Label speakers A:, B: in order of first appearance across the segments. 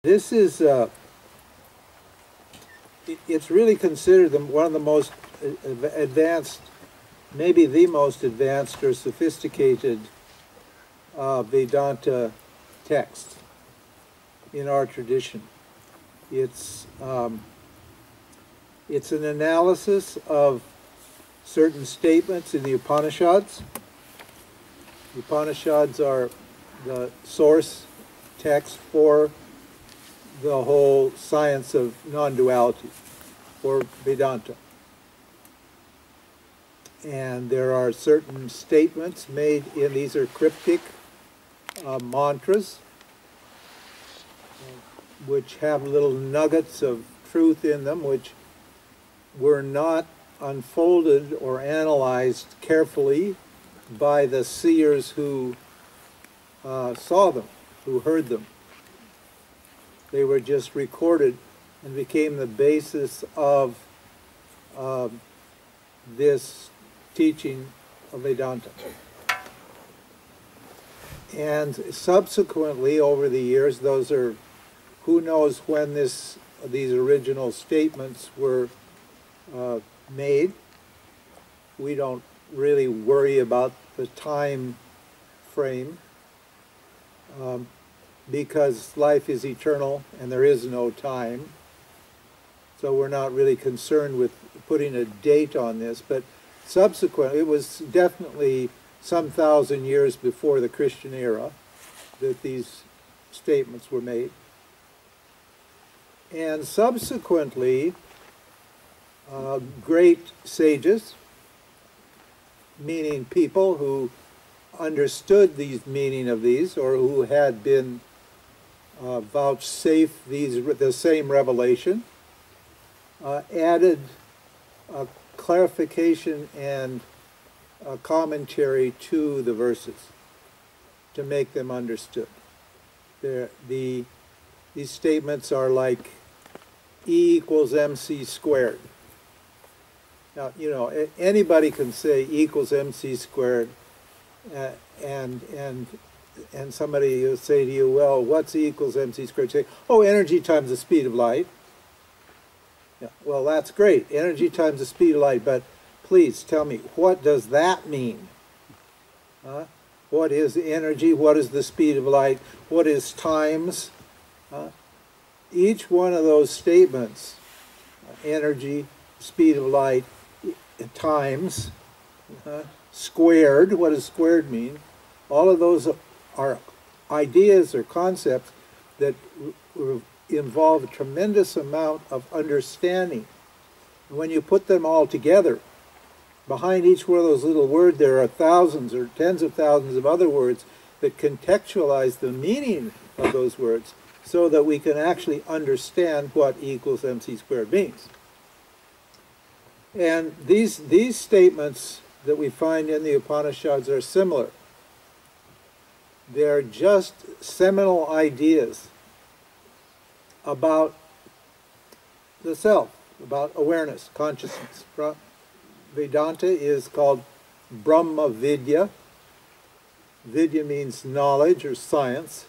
A: this is, it's really considered one of the most advanced, maybe the most advanced or sophisticated Vedanta text in our tradition. It's an analysis of certain statements in the Upanishads. The Upanishads are the source text for the whole science of non-duality, for Vedanta. And there are certain statements made in, these are cryptic mantras, which have little nuggets of truth in them, which were not unfolded or analyzed carefully by the seers who saw them, who heard them. They were just recorded and became the basis of this teaching of Vedanta. And subsequently, over the years, those are, who knows when these original statements were made. We don't really worry about the time frame because life is eternal and there is no time. So we're not really concerned with putting a date on this, but subsequently, it was definitely some thousand years before the Christian era that these statements were made. And subsequently, great sages, meaning people who understood the meaning of these, or who had been vouchsafed the same revelation, added a clarification and a commentary to the verses to make them understood. These statements are like E equals MC squared. Now, you know, anybody can say E equals MC squared, and somebody will say to you, well, what's E equals MC squared? You say, oh, energy times the speed of light. Yeah, well, that's great, energy times the speed of light, but please tell me, what does that mean? What is energy? What is the speed of light? What is times? Each one of those statements, energy, speed of light, times, squared, what does squared mean? All of those are ideas or concepts that involve a tremendous amount of understanding. When you put them all together, behind each one of those little words there are thousands or tens of thousands of other words that contextualize the meaning of those words so that we can actually understand what E equals MC squared means. And these statements that we find in the Upanishads are similar. They're just seminal ideas about the self, about awareness, consciousness. Vedanta is called Brahma Vidya. Vidya means knowledge or science.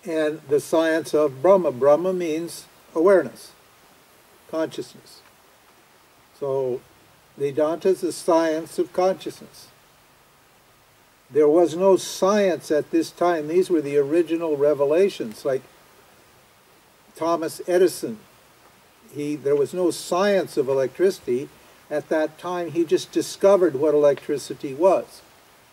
A: And the science of Brahma. Brahma means awareness, consciousness. So Vedanta is the science of consciousness. There was no science at this time. These were the original revelations, like Thomas Edison. There was no science of electricity. At that time, he just discovered what electricity was.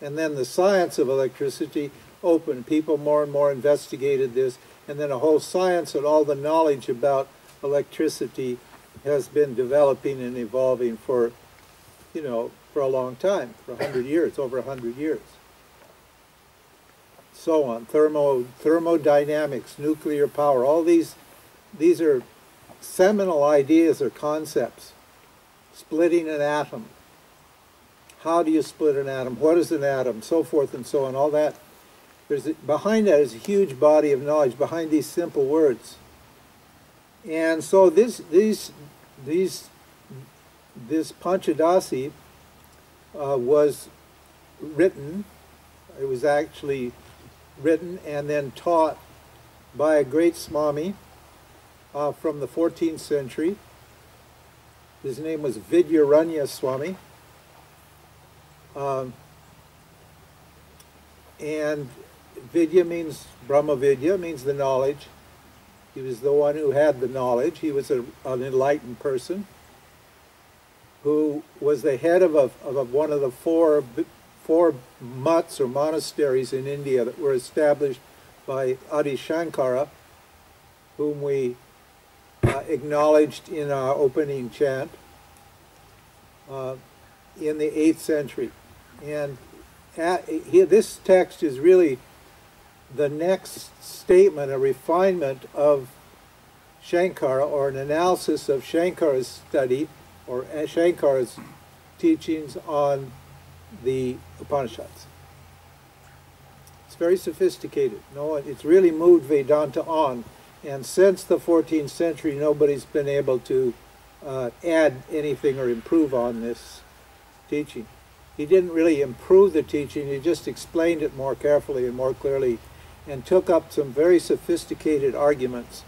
A: And then the science of electricity opened. People more and more investigated this, and then a whole science and all the knowledge about electricity has been developing and evolving for, you know, for a long time, for 100 years, over 100 years. So on, thermodynamics, nuclear power, all these are seminal ideas or concepts. Splitting an atom. How do you split an atom? What is an atom? So forth and so on, all that. Behind that is a huge body of knowledge, behind these simple words. And so this Panchadasi was written, it was actually written and then taught by a great Swami from the 14th century. His name was Vidyaranya Swami. And Vidya means, Brahma Vidya means the knowledge. He was the one who had the knowledge. He was an enlightened person who was the head of one of the four mutts or monasteries in India that were established by Adi Shankara, whom we acknowledged in our opening chant in the 8th century. And this text is really the next statement, a refinement of Shankara, or an analysis of Shankara's study, or Shankara's teachings on the Upanishads. It's very sophisticated. It's really moved Vedanta on. And since the 14th century, nobody's been able to add anything or improve on this teaching. He didn't really improve the teaching, he just explained it more carefully and more clearly, and took up some very sophisticated arguments.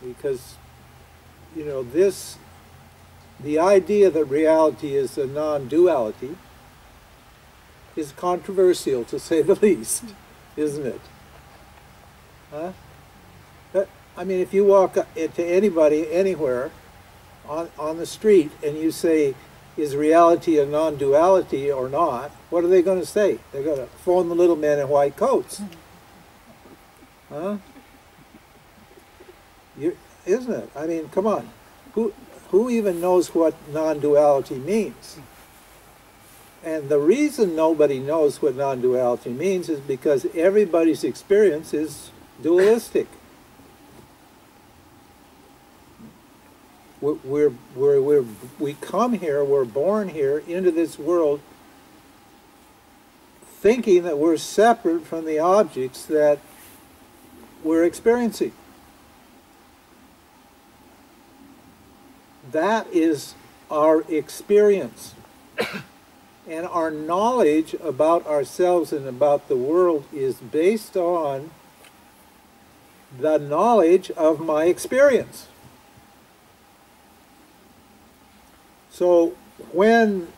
A: Because, you know, the idea that reality is a non-duality is controversial, to say the least, isn't it? Huh? I mean, if you walk to anybody, anywhere, on the street, and you say, is reality a non-duality or not, what are they going to say? They're going to phone the little men in white coats. Huh? Isn't it? I mean, come on. Who even knows what non-duality means? And the reason nobody knows what non-duality means is because everybody's experience is dualistic. We come here, we're born here into this world thinking that we're separate from the objects that we're experiencing. That is our experience. And our knowledge about ourselves and about the world is based on the knowledge of my experience. So when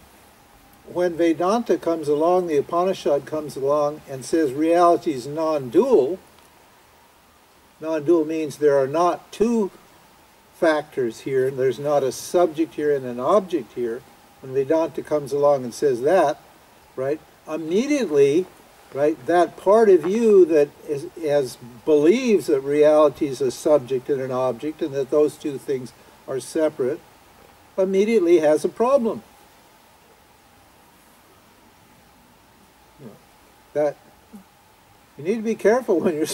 A: Vedanta comes along, the Upanishad comes along and says reality is non-dual, non-dual means there are not two factors here, and there's not a subject here and an object here. When Vedanta comes along and says that, right, immediately, right, that part of you that believes that reality is a subject and an object and that those two things are separate, immediately has a problem. That you need to be careful when you're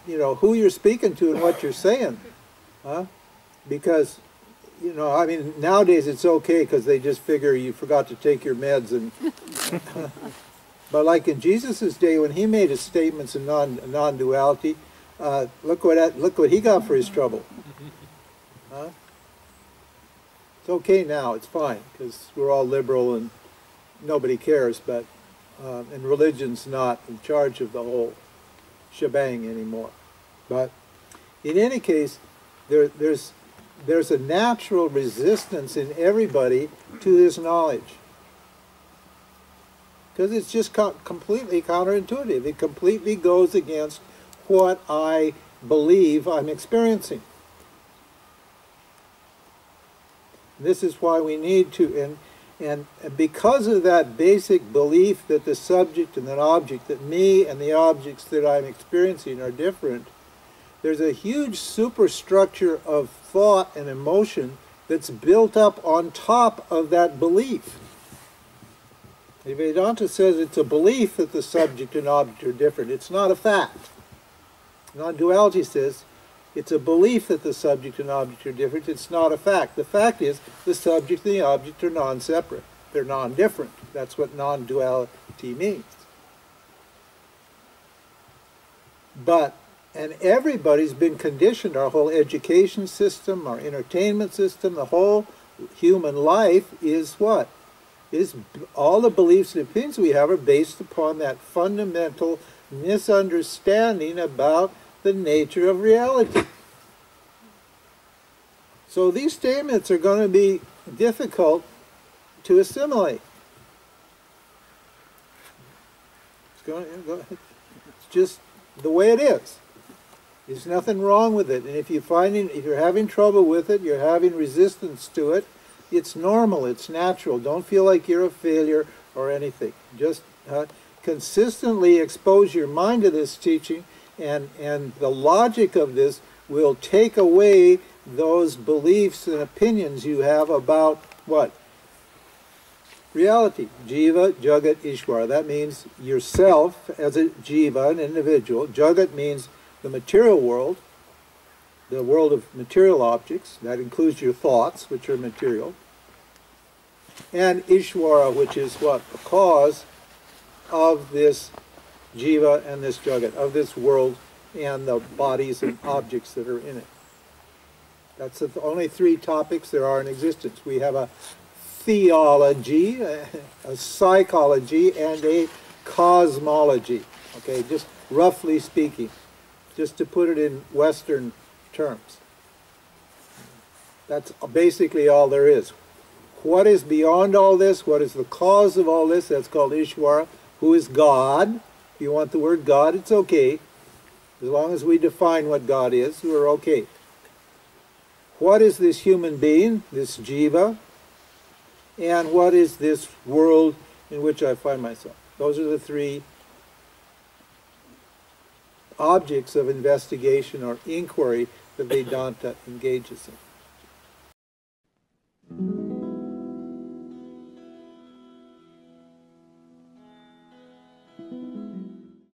A: you know, who you're speaking to and what you're saying, huh? Because, you know, I mean, nowadays it's okay because they just figure you forgot to take your meds, and but like in Jesus' day when he made his statements in non-duality, look what he got for his trouble. Huh? It's okay now, it's fine, because we're all liberal and nobody cares, but and religion's not in charge of the whole shebang anymore. But in any case, there's a natural resistance in everybody to this knowledge. Because it's just completely counterintuitive. It completely goes against what I believe I'm experiencing. This is why we need to, and because of that basic belief that the subject and the object, that me and the objects that I'm experiencing are different, there's a huge superstructure of thought and emotion that's built up on top of that belief. The Vedanta says it's a belief that the subject and object are different. It's not a fact. Non-duality says it's a belief that the subject and object are different. It's not a fact. The fact is the subject and the object are non-separate. They're non-different. That's what non-duality means. And everybody's been conditioned, our whole education system, our entertainment system, the whole human life is what? Is all the beliefs and opinions we have are based upon that fundamental misunderstanding about the nature of reality. So these statements are going to be difficult to assimilate. It's just the way it is. There's nothing wrong with it. And if you're having trouble with it, you're having resistance to it, it's normal, it's natural. Don't feel like you're a failure or anything. Just consistently expose your mind to this teaching, and the logic of this will take away those beliefs and opinions you have about what? Reality. Jiva, Jagat, Ishvara. That means yourself as a jiva, an individual. Jagat means the material world, the world of material objects. That includes your thoughts, which are material. And Ishvara, which is what? The cause of this jiva and this jagat, of this world and the bodies and objects that are in it. That's the only three topics there are in existence. We have a theology, a psychology, and a cosmology. Okay, just roughly speaking, just to put it in Western terms. That's basically all there is. What is beyond all this? What is the cause of all this? That's called Ishvara, who is God. If you want the word God, it's okay. As long as we define what God is, we're okay. What is this human being, this jiva? And what is this world in which I find myself? Those are the three objects of investigation or inquiry that Vedanta engages in.